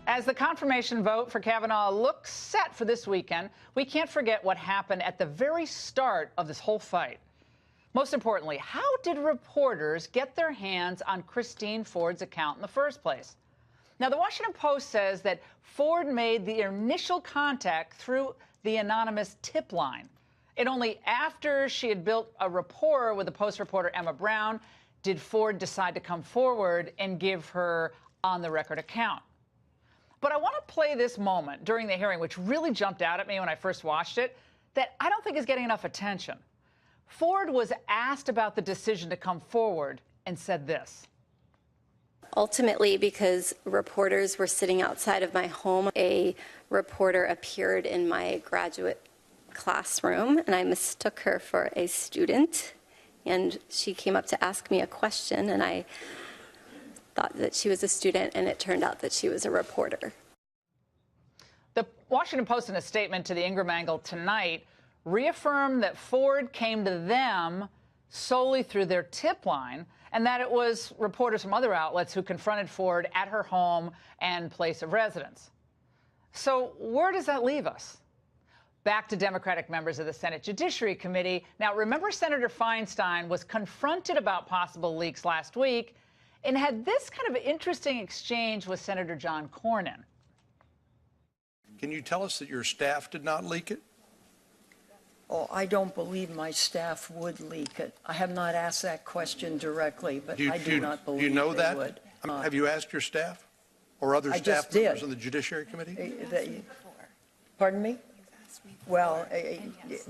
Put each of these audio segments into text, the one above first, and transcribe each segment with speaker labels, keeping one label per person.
Speaker 1: As the confirmation vote for Kavanaugh looks set for this weekend, we can't forget what happened at the very start of this whole fight. Most importantly, how did reporters get their hands on Christine Ford's account in the first place? Now, the Washington Post says that Ford made the initial contact through the anonymous tip line. And only after she had built a rapport with the Post reporter Emma Brown did Ford decide to come forward and give her on-the-record account. But I want to play this moment during the hearing, which really jumped out at me when I first watched it, that I don't think is getting enough attention. Ford was asked about the decision to come forward and said this.
Speaker 2: Ultimately, because reporters were sitting outside of my home, a reporter appeared in my graduate classroom, and I mistook her for a student. And she came up to ask me a question, and I thought that she was a student, and it turned out that she was a reporter.
Speaker 1: The Washington Post, in a statement to the Ingraham Angle tonight, reaffirmed that Ford came to them solely through their tip line, and that it was reporters from other outlets who confronted Ford at her home and place of residence. So where does that leave us? Back to Democratic members of the Senate Judiciary Committee. Now, remember, Senator Feinstein was confronted about possible leaks last week and had this kind of interesting exchange with Senator John Cornyn.
Speaker 3: Can you tell us that your staff did not leak it?
Speaker 4: Oh, I don't believe my staff would leak it. I have not asked that question directly, but I do not believe
Speaker 3: you know
Speaker 4: they
Speaker 3: that?
Speaker 4: would.
Speaker 3: Have you asked your staff or other staff members in the Judiciary Committee?
Speaker 4: Pardon me? Well,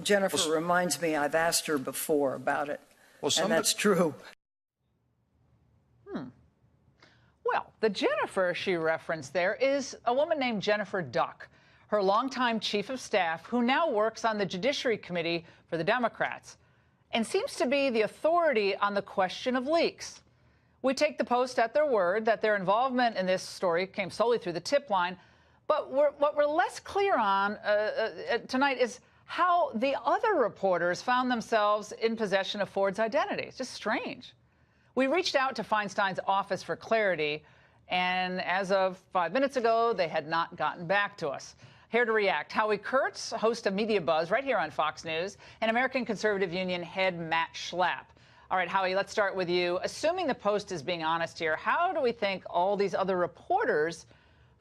Speaker 4: Jennifer reminds me I've asked her before about it, and that's true.
Speaker 1: Well, the Jennifer she referenced there is a woman named Jennifer Duck, her longtime chief of staff, who now works on the Judiciary Committee for the Democrats and seems to be the authority on the question of leaks. We take the Post at their word that their involvement in this story came solely through the tip line. But what we're less clear on tonight is how the other reporters found themselves in possession of Ford's identity. It's just strange. We reached out to Feinstein's office for clarity, and as of 5 minutes ago, they had not gotten back to us. Here to react, Howie Kurtz, host of Media Buzz right here on Fox News, and American Conservative Union head Matt Schlapp. All right, Howie, let's start with you. Assuming the Post is being honest here, how do we think all these other reporters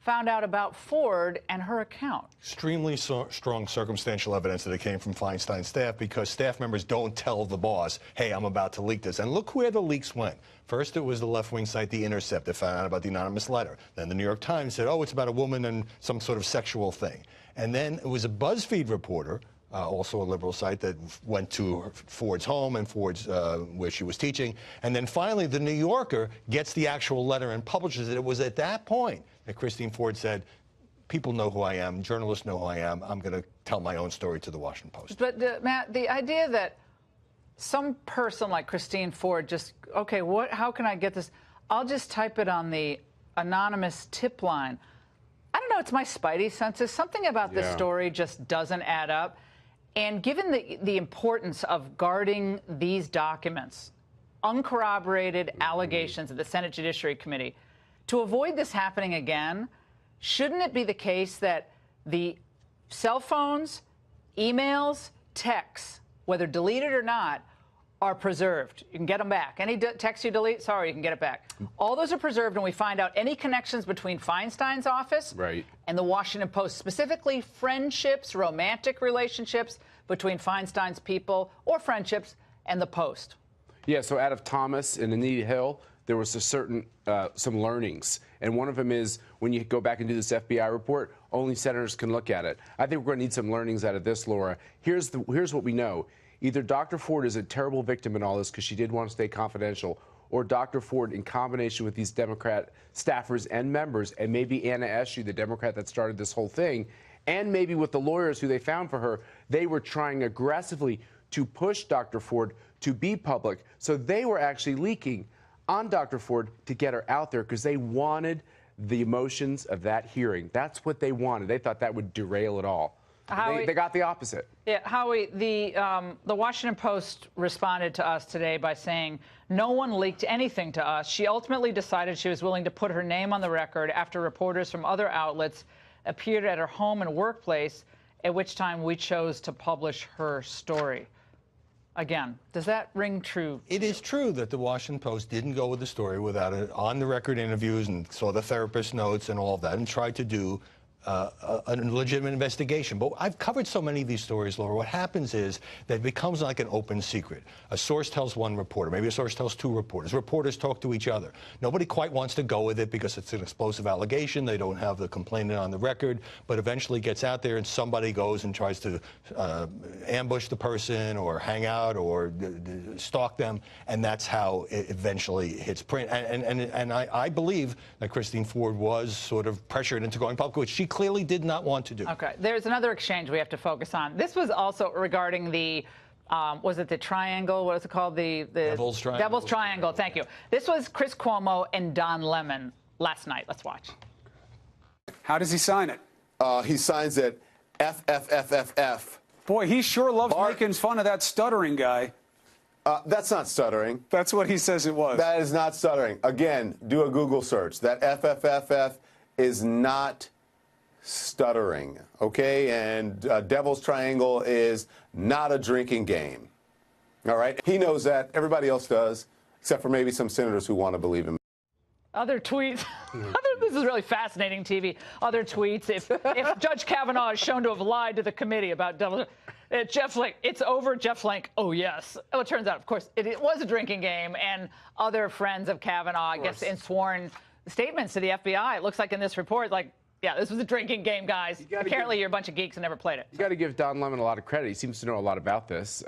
Speaker 1: found out about Ford and her account?
Speaker 5: Extremely strong circumstantial evidence that it came from Feinstein's staff, because staff members don't tell the boss, hey, I'm about to leak this. And look where the leaks went. First, it was the left-wing site, The Intercept, that found out about the anonymous letter. Then the New York Times said, oh, it's about a woman and some sort of sexual thing. And then it was a BuzzFeed reporter, also a liberal site, that went to Ford's home and Ford's where she was teaching. And then finally, the New Yorker gets the actual letter and publishes it. It was at that point that Christine Ford said, people know who I am, journalists know who I am, I'm going to tell my own story to the Washington Post.
Speaker 1: But, Matt, the idea that some person like Christine Ford just, okay, how can I get this? I'll just type it on the anonymous tip line. I don't know, it's my spidey senses. Something about this story just doesn't add up. And given the importance of guarding these documents, uncorroborated allegations of the Senate Judiciary Committee, to avoid this happening again, shouldn't it be the case that the cell phones, emails, texts, whether deleted or not, are preserved? You can get them back. Any text you delete, sorry, you can get it back. All those are preserved, and we find out any connections between Feinstein's office and the Washington Post, specifically friendships, romantic relationships between Feinstein's people, or friendships and the Post.
Speaker 6: Yeah, so out of Thomas and Anita Hill, there was a certain, some learnings. And one of them is, when you go back and do this FBI report, only senators can look at it. I think we're going to need some learnings out of this, Laura. Here's what we know. Either Dr. Ford is a terrible victim in all this because she did want to stay confidential, or Dr. Ford, in combination with these Democrat staffers and members, and maybe Anna Eshoo, the Democrat that started this whole thing, and maybe with the lawyers who they found for her, they were trying aggressively to push Dr. Ford to be public. So they were actually leaking on Dr. Ford to get her out there because they wanted the emotions of that hearing. That's what they wanted. They thought that would derail it all. They got the opposite.
Speaker 1: Yeah, Howie, the Washington Post responded to us today by saying no one leaked anything to us. She ultimately decided she was willing to put her name on the record after reporters from other outlets appeared at her home and workplace, at which time we chose to publish her story. Again, does that ring true?
Speaker 5: It is true that the Washington Post didn't go with the story without on-the-record interviews and saw the therapist notes and all of that and tried to do a legitimate investigation. But I've covered so many of these stories, Laura. What happens is that it becomes like an open secret. A source tells one reporter, maybe a source tells two reporters. Reporters talk to each other. Nobody quite wants to go with it because it's an explosive allegation. They don't have the complainant on the record, but eventually gets out there and somebody goes and tries to ambush the person or hang out or stalk them, and that's how it eventually hits print. And I believe that Christine Ford was sort of pressured into going public, which she clearly did not want to do.
Speaker 1: Okay, there's another exchange we have to focus on. This was also regarding the, was it the triangle? What is it called? The
Speaker 5: Devil's Triangle.
Speaker 1: Devil's Triangle, thank you. This was Chris Cuomo and Don Lemon last night. Let's watch.
Speaker 7: How does he sign it?
Speaker 8: He signs it FFFFF.
Speaker 7: Boy, he sure loves making fun of that stuttering guy.
Speaker 8: That's not stuttering.
Speaker 7: That's what he says it was.
Speaker 8: That is not stuttering. Again, do a Google search. That FFFF is not stuttering, okay? And Devil's Triangle is not a drinking game, all right? He knows that. Everybody else does, except for maybe some senators who want to believe him.
Speaker 1: Other tweets. This is really fascinating TV. Other tweets. If Judge Kavanaugh is shown to have lied to the committee about Devil's Jeff Flake, it's over. Jeff Flake, oh, yes. Oh, it turns out, of course, it was a drinking game. And other friends of Kavanaugh, I guess, in sworn statements to the FBI, it looks like in this report, like, yeah, this was a drinking game, guys. Apparently, you're a bunch of geeks and never played it.
Speaker 6: You got to give Don Lemon a lot of credit. He seems to know a lot about this.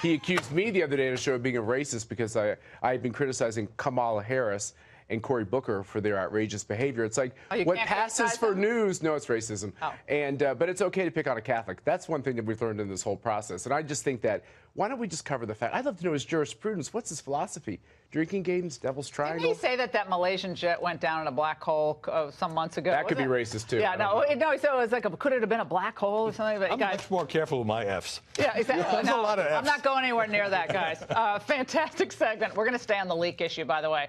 Speaker 6: He accused me the other day on a show of being a racist because I had been criticizing Kamala Harris and Cory Booker for their outrageous behavior. It's like what passes for news. No, it's racism. Oh. And but it's okay to pick on a Catholic. That's one thing that we've learned in this whole process. And I just think that why don't we just cover the fact? I'd love to know his jurisprudence. What's his philosophy? Drinking games, Devil's Triangle.
Speaker 1: Didn't he say that Malaysian jet went down in a black hole some months ago?
Speaker 6: That could be racist too.
Speaker 1: Yeah, no, he said it was like could it have been a black hole or something? But
Speaker 5: I'm much more careful with my Fs.
Speaker 1: Yeah, exactly.
Speaker 5: There's a lot of Fs.
Speaker 1: I'm not going anywhere near that, guys. Fantastic segment. We're going to stay on the leak issue, by the way.